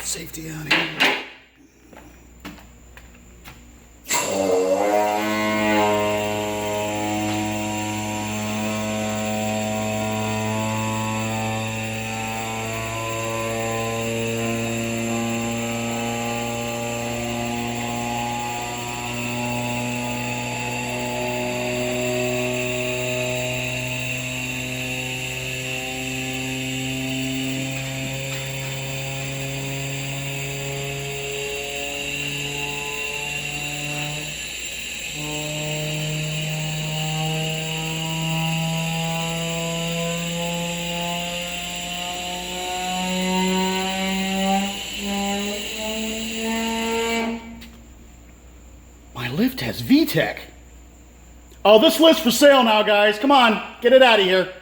Safety out here. My lift has VTEC. Oh, this lift's for sale now, guys. Come on, get it out of here.